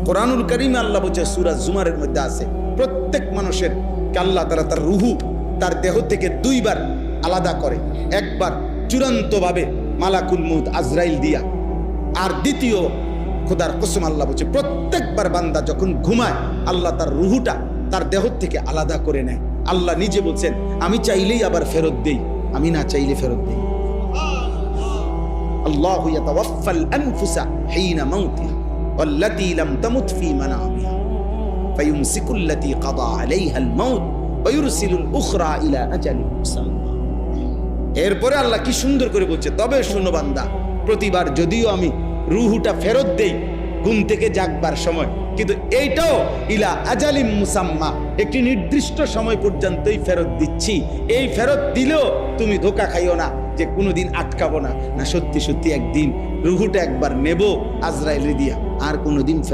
কোরআনুল কারীমে আল্লাহ বলছে, সূরা জুমারের মধ্যে আছে, প্রত্যেক মানুষের আল্লাহ তাআলা তার রুহু তার দেহ থেকে দুইবার আলাদা করে। একবার চূড়ান্তভাবে মালাকুল মউত আজরাইল দিয়া, আর দ্বিতীয় খোদার কসম আল্লাহ বলছে প্রত্যেকবার বান্দা যখন ঘুমায় আল্লাহ তার রুহুটা তার দেহ থেকে আলাদা করে নেয়। আল্লাহ নিজে বলছেন, আমি চাইলেই আবার ফেরত দেই, আমি না চাইলে ফেরত দেই। আল্লাহু ইয়াতাওয়াফাল আনফুসা হিনা মাউতিহা ওয়াল্লাতী লাম তামুত ফী মানামিহা ফায়ুমসিকুল্লাতী কাদা আলাইহাল মাউত ওয়া ইউরসিলুল উখরা ইলা আজালিন মুসাম্মা। এরপরে আল্লাহ কি সুন্দর করে বলছে, তবে শুনো বান্দা, প্রতিবার যদিও আমি রুহুটা ফেরত দেই ঘুম থেকে জাগবার সময়, কিন্তু এইটাও ইলা আজালিম মুসাম্মা, একটি নির্দিষ্ট সময় পর্যন্তই ফেরত দিচ্ছি। এই ফেরত দিলেও তুমি ধোঁকা খাইও না যে কোনোদিন আটকাবো না, না সত্যি সত্যি একদিন রুহুটা একবার নেব আজরাইল দিয়া, আর কোনোদিন